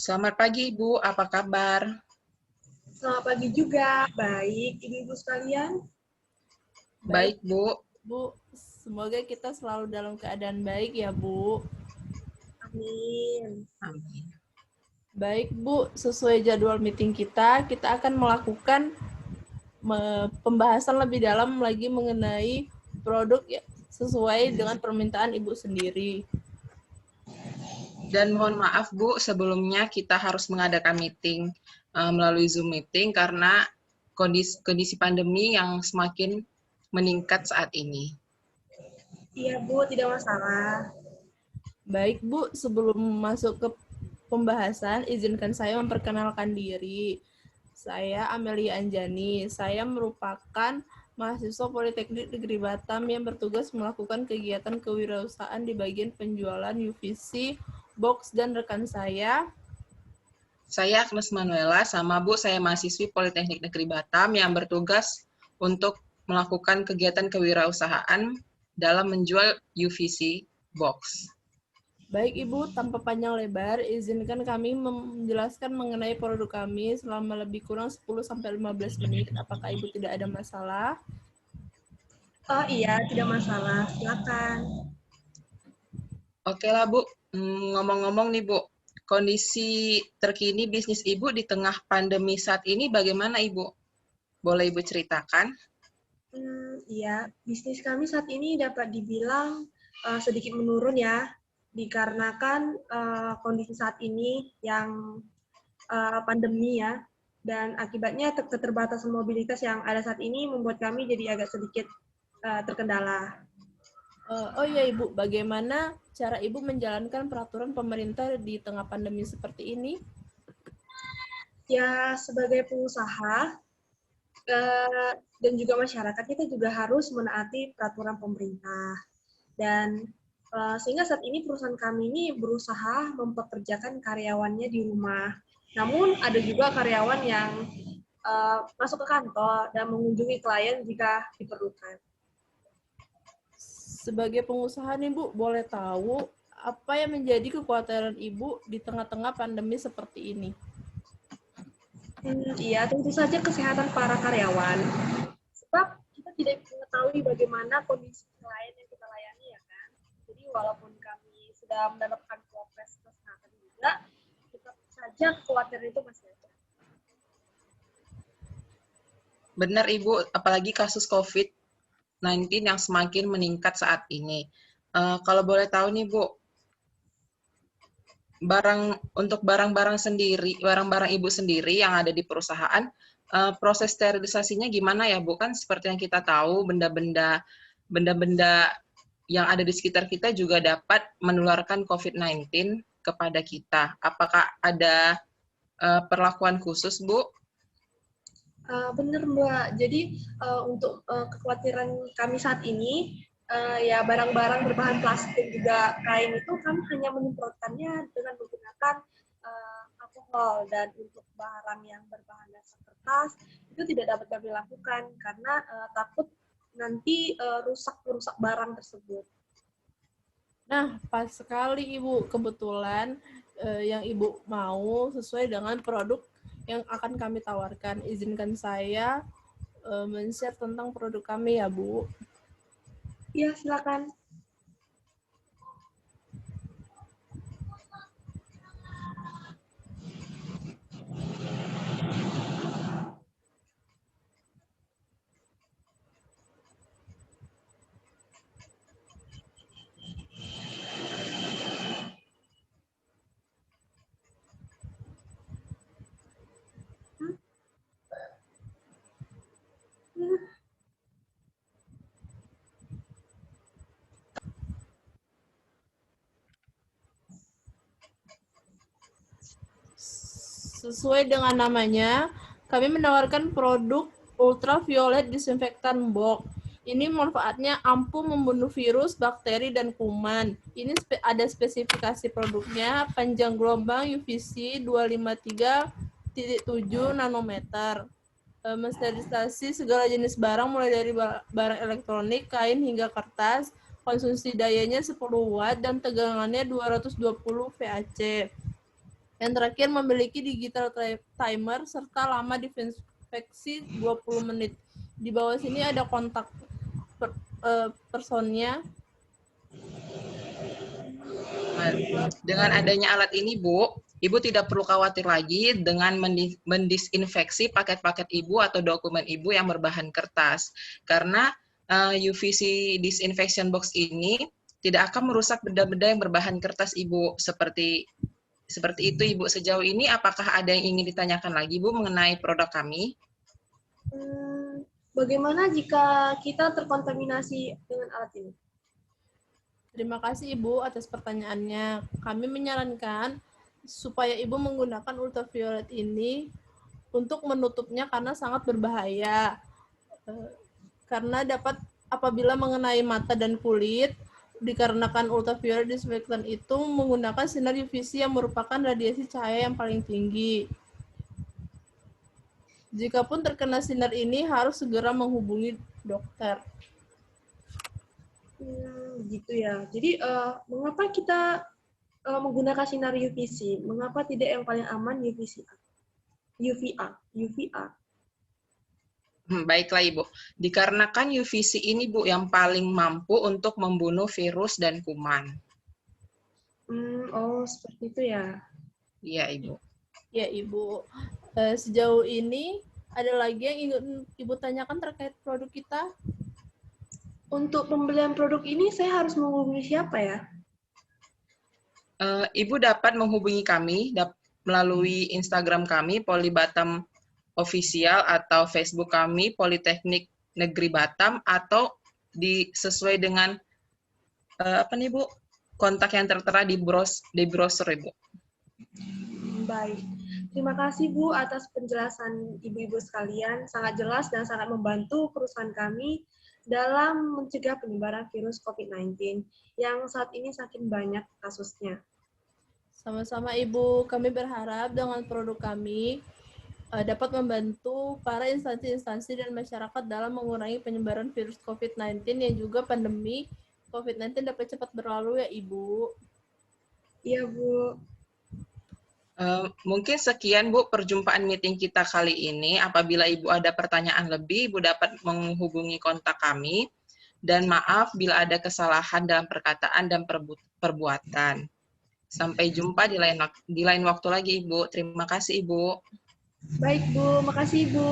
Selamat pagi, Ibu. Apa kabar? Selamat pagi juga. Baik, ibu-ibu sekalian. Baik, Bu. Bu, semoga kita selalu dalam keadaan baik ya, Bu. Amin. Amin. Baik, Bu. Sesuai jadwal meeting kita akan melakukan pembahasan lebih dalam lagi mengenai produk ya, sesuai dengan permintaan Ibu sendiri. Dan mohon maaf, Bu, sebelumnya kita harus mengadakan meeting melalui Zoom meeting karena kondisi pandemi yang semakin meningkat saat ini. Iya, Bu, tidak masalah. Baik, Bu. Sebelum masuk ke pembahasan, izinkan saya memperkenalkan diri. Saya Amelia Anjani. Saya merupakan mahasiswa Politeknik Negeri Batam yang bertugas melakukan kegiatan kewirausahaan di bagian penjualan UVC, box, dan rekan saya. Saya Agnes Manuela, sama Bu, saya mahasiswi Politeknik Negeri Batam yang bertugas untuk melakukan kegiatan kewirausahaan dalam menjual UVC box. Baik, Ibu, tanpa panjang lebar, izinkan kami menjelaskan mengenai produk kami selama lebih kurang 10-15 menit. Apakah Ibu tidak ada masalah? Oh iya, tidak masalah. Silakan. Oke lah, Bu. Ngomong-ngomong nih, Bu, kondisi terkini bisnis Ibu di tengah pandemi saat ini bagaimana, Ibu? Boleh Ibu ceritakan? Iya, bisnis kami saat ini dapat dibilang sedikit menurun ya, dikarenakan kondisi saat ini yang pandemi ya, dan akibatnya keterbatasan mobilitas yang ada saat ini membuat kami jadi agak sedikit terkendala. Oh iya, Ibu, bagaimana cara Ibu menjalankan peraturan pemerintah di tengah pandemi seperti ini? Ya, sebagai pengusaha dan juga masyarakat, kita juga harus menaati peraturan pemerintah. Dan sehingga saat ini perusahaan kami ini berusaha mempekerjakan karyawannya di rumah. Namun ada juga karyawan yang masuk ke kantor dan mengunjungi klien jika diperlukan. Sebagai pengusaha nih, Bu, boleh tahu apa yang menjadi kekhawatiran Ibu di tengah-tengah pandemi seperti ini? Iya, tentu saja kesehatan para karyawan. Sebab kita tidak mengetahui bagaimana kondisi klien yang kita layani ya kan. Jadi walaupun kami sudah mendapatkan progres kesehatan juga, tetap saja kekhawatiran itu masih ada. Benar, Ibu, apalagi kasus COVID-19 yang semakin meningkat saat ini. Kalau boleh tahu nih, Bu, untuk barang-barang Ibu sendiri yang ada di perusahaan, proses sterilisasinya gimana ya, Bu? Kan seperti yang kita tahu, benda-benda yang ada di sekitar kita juga dapat menularkan COVID-19 kepada kita. Apakah ada perlakuan khusus, Bu? Benar Mbak. Jadi untuk kekhawatiran kami saat ini, ya barang-barang berbahan plastik juga kain itu kami hanya menyemprotkannya dengan menggunakan alkohol, dan untuk barang yang berbahan dasar kertas itu tidak dapat kami lakukan karena takut nanti rusak barang tersebut. Nah, pas sekali Ibu, kebetulan yang Ibu mau sesuai dengan produk yang akan kami tawarkan. Izinkan saya men-share tentang produk kami ya, Bu. Iya, silakan. Sesuai dengan namanya, kami menawarkan produk ultraviolet disinfektan box. Ini manfaatnya ampuh membunuh virus, bakteri, dan kuman. Ini ada spesifikasi produknya, panjang gelombang UVC 253.7 nanometer. Mensterilisasi segala jenis barang mulai dari barang elektronik, kain, hingga kertas. Konsumsi dayanya 10 watt dan tegangannya 220 VAC. Yang terakhir, memiliki digital timer serta lama disinfeksi 20 menit. Di bawah sini ada kontak personnya. Dengan adanya alat ini, Bu, Ibu tidak perlu khawatir lagi dengan mendisinfeksi paket-paket Ibu atau dokumen Ibu yang berbahan kertas. Karena UVC disinfection box ini tidak akan merusak benda-benda yang berbahan kertas Ibu. Seperti itu, Ibu. Sejauh ini, apakah ada yang ingin ditanyakan lagi, Bu, mengenai produk kami? Bagaimana jika kita terkontaminasi dengan alat ini? Terima kasih Ibu atas pertanyaannya. Kami menyarankan supaya Ibu menggunakan ultraviolet ini untuk menutupnya karena sangat berbahaya. Karena dapat apabila mengenai mata dan kulit, dikarenakan ultraviolet disinfektan itu menggunakan sinar UVC yang merupakan radiasi cahaya yang paling tinggi. Jikapun terkena sinar ini harus segera menghubungi dokter. Gitu ya. Jadi mengapa kita menggunakan sinar UVC? Mengapa tidak yang paling aman UVA? Baiklah Ibu, dikarenakan UVC ini Bu yang paling mampu untuk membunuh virus dan kuman. Oh, seperti itu ya. Iya Ibu. Ya Ibu, sejauh ini ada lagi yang ingin Ibu tanyakan terkait produk kita? Untuk pembelian produk ini saya harus menghubungi siapa ya? Ibu dapat menghubungi kami melalui Instagram kami, Polibatam Official, atau Facebook kami, Politeknik Negeri Batam, atau sesuai dengan Bu, kontak yang tertera di brosur Ibu. Baik. Terima kasih Bu atas penjelasan ibu-ibu sekalian, sangat jelas dan sangat membantu perusahaan kami dalam mencegah penyebaran virus COVID-19 yang saat ini saking banyak kasusnya. Sama-sama Ibu, kami berharap dengan produk kami dapat membantu para instansi-instansi dan masyarakat dalam mengurangi penyebaran virus COVID-19 yang juga pandemi COVID-19 dapat cepat berlalu ya Ibu. Iya Bu. Mungkin sekian Bu perjumpaan meeting kita kali ini. Apabila Ibu ada pertanyaan lebih, Ibu dapat menghubungi kontak kami. Dan maaf bila ada kesalahan dalam perkataan dan perbuatan. Sampai jumpa di lain waktu lagi Ibu. Terima kasih Ibu. Baik Bu, makasih Bu.